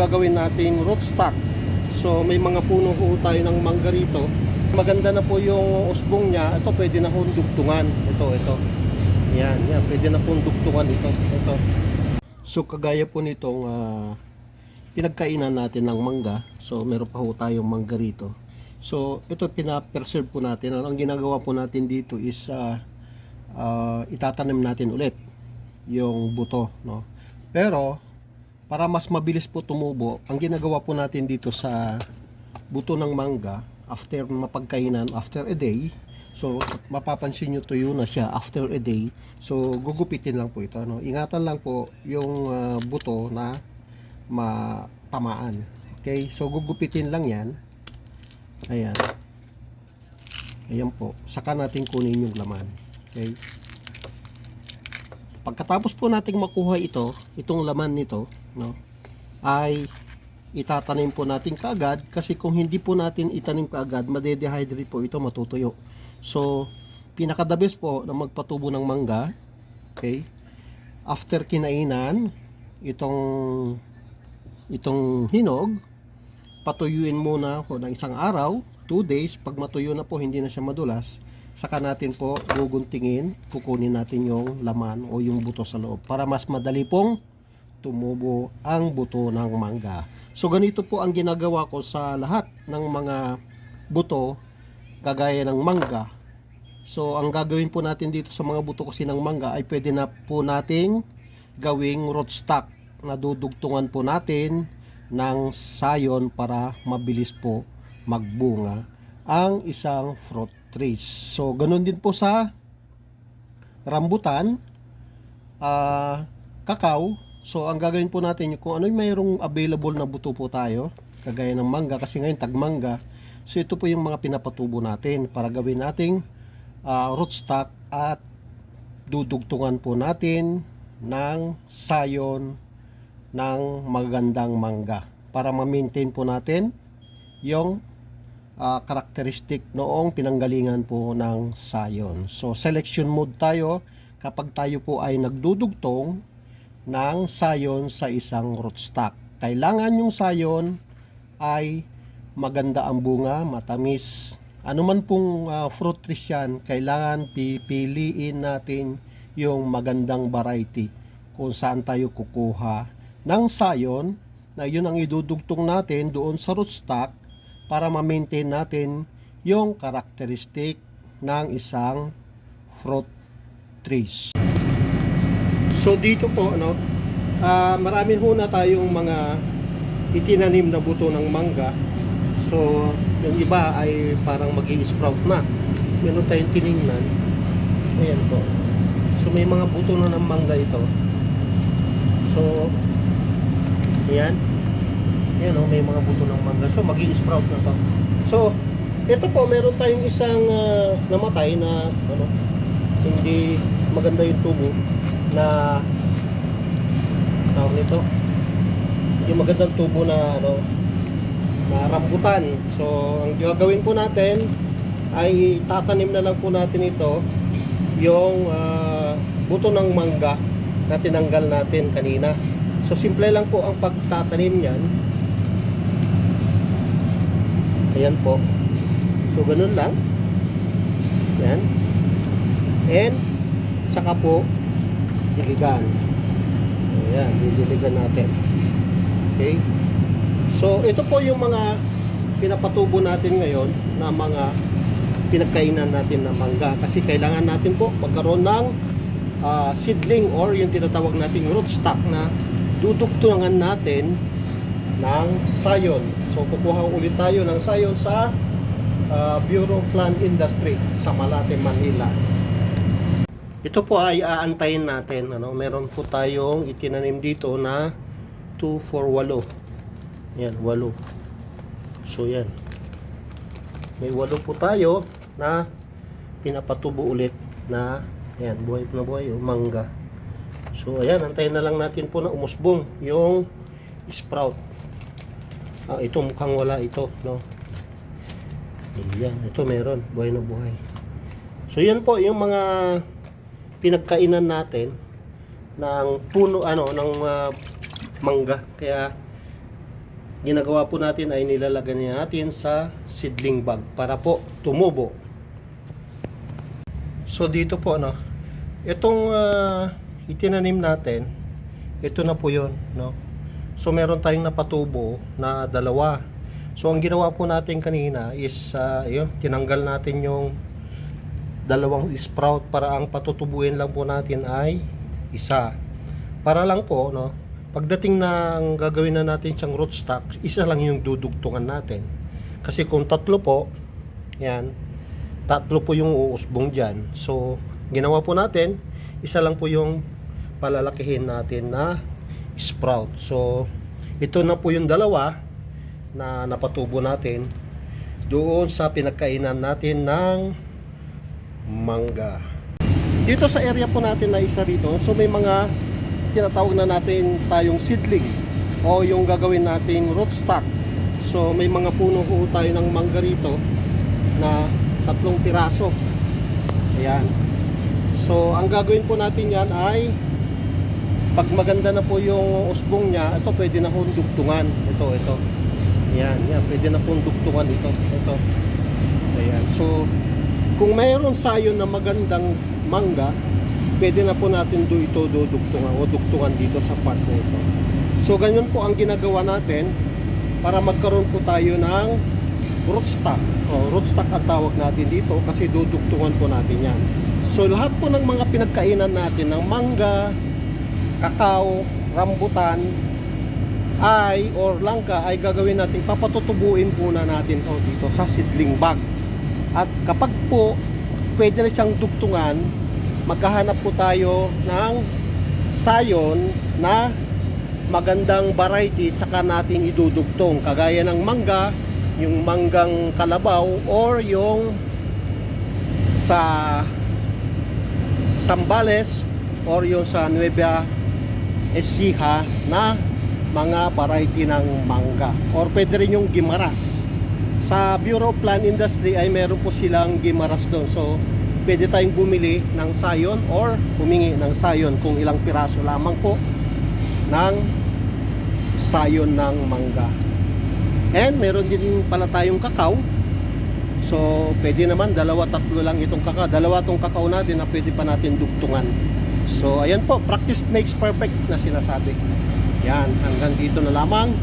gagawin nating rootstock. So may mga puno po tayo ng mangga rito. Maganda na po yung usbong niya. Ito pwede na pong dugtungan. Ito. Yan, pwede na pong dugtungan ito. So kagaya po nitong pinagkainan natin ng mangga. So meron pa po tayong mangga rito. So ito pina-preserve po natin. Ang ginagawa po natin dito is itatanim natin ulit yung buto, no? Pero para mas mabilis po tumubo, ang ginagawa po natin dito sa buto ng mangga, after mapagkainan, after a day, so mapapansin nyo tuyo na siya after a day. So gugupitin lang po ito, no? Ingatan lang po yung buto na matamaan. Okay, so gugupitin lang yan. Ayan po, saka natin kunin yung laman. Okay, pagkatapos po nating makuha itong laman nito, no, ay itatanim po natin kaagad, kasi kung hindi po natin itanim kaagad, made-dehydrate po ito, matutuyo. So pinaka the best po na magpatubo ng mangga, okay, after kinainan itong hinog, patuyuin muna po ng isang araw, 2 days. Pag matuyo na po, hindi na siya madulas, saka natin po guguntingin, kukunin natin yung laman o yung buto sa loob para mas madali pong tumubo ang buto ng mangga. So ganito po ang ginagawa ko sa lahat ng mga buto kagaya ng mangga. So ang gagawin po natin dito sa mga buto kasi ng mangga ay pwede na po nating gawing rootstock na dudugtungan po natin ng sayon para mabilis po magbunga ang isang fruit trees. So ganun din po sa rambutan, kakao. So ang gagawin po natin, kung ano yung mayroong available na buto po tayo, kagaya ng mangga, kasi ngayon tagmangga. So ito po yung mga pinapatubo natin para gawin nating rootstock, at dudugtungan po natin ng sayon ng magandang mangga para ma-maintain po natin yung karakteristik noong pinanggalingan po ng sayon. So selection mode tayo kapag tayo po ay nagdudugtong ng sayon sa isang rootstock. Kailangan yung sayon ay maganda ang bunga, matamis. Ano man pong fruit trees yan, kailangan pipiliin natin yung magandang variety kung saan tayo kukuha ng sayon na yun ang idudugtong natin doon sa rootstock para ma-maintain natin yung karakteristik ng isang fruit trees. So dito po, marami ho na tayong mga itinanim na buto ng mangga. So yung iba ay parang mag-i-sprout na. Meron tayong tiningnan. Ayan po. So may mga buto na ng mangga ito. So ayan. Ayan o, may mga buto ng mangga. So mag-i-sprout na to. So ito po, meron tayong isang namatay na hindi maganda yung tubo na tawag nito, hindi magandang tubo na na rambutan. So ang gagawin po natin ay tatanim na lang po natin ito, yung buto ng mangga na tinanggal natin kanina. So simple lang po ang pagtatanim niyan. Ayan po. So ganun lang. Yan. And saka po diligan. Ayan, didiligan natin. Okay. So ito po yung mga pinapatubo natin ngayon na mga pinagkainan natin na mangga, kasi kailangan natin po magkaroon ng seedling or yung tinatawag nating rootstock na dudugtungan natin ng sayon. So kukuha ulit tayo ng sayon sa Bureau of Plant Industry sa Malate, Manila. Ito po ay aantayin natin. Meron po tayong itinanim dito na 2, 4, 8. Yan, 8. So yan. May 8 po tayo na pinapatubo ulit na yan, buhay na buhay yung mangga. So ayan, antayin na lang natin po na umusbong yung sprout. Ito mukhang wala ito, no? Ayan, ito meron, buhay na buhay. So yan po yung mga pinagkainan natin ng puno ng mangga. Kaya ginagawa po natin ay nilalagay natin sa seedling bag para po tumubo. So dito po itong itinanim natin, ito na po 'yon, no. So meron tayong napatubo na dalawa. So ang ginawa po natin kanina is tinanggal natin yung dalawang sprout para ang patutubuin lang po natin ay isa. Para lang po pagdating ng gagawin na natin siyang rootstock, isa lang yung dudugtungan natin. Kasi kung tatlo po, yan, tatlo po yung uusbong dyan. So, ginawa po natin, isa lang po yung palalakihin natin na sprout. So, ito na po yung dalawa na napatubo natin doon sa pinagkainan natin ng mangga. Dito sa area po natin na isa rito, so may mga tinatawag na natin tayong seedling o yung gagawin nating rootstock. So may mga puno po tayo ng mangga rito na 3 piraso. Ayan. So ang gagawin po natin yan ay pag maganda na po yung usbong niya, ito pwede na pong dugtungan. Ito. Ayan, pwede na pong dugtungan ito. Ayan. So kung mayroon sayon na magandang mangga, pwede na po natin ito dudugtungan o dugtungan dito sa part na ito. So ganyan po ang ginagawa natin para magkaroon po tayo ng rootstock. Rootstock ang tawag natin dito kasi dudugtungan po natin yan. So lahat po ng mga pinagkainan natin ng mangga, kakao, rambutan or langka ay gagawin natin, papatutubuin po na natin dito sa seedling bag. At kapag po pwede na siyang dugtungan, maghahanap po tayo ng sayon na magandang variety saka nating idudugtong, kagaya ng mangga, yung manggang kalabaw or yung sa Sambales or yung sa Nueva Ecija na mga variety ng mangga, or pwede rin yung gimaras. Sa Bureau of Plant Industry ay meron po silang gimaras doon. So pwede tayong bumili ng sayon or humingi ng sayon kung ilang piraso lamang po ng sayon ng mangga. And meron din pala tayong kakao. So pwede naman 2-3 lang itong kakao. 2 tong kakao natin na pwede pa natin dugtungan. So ayan po, practice makes perfect na sinasabi. Yan, hanggang dito na lamang.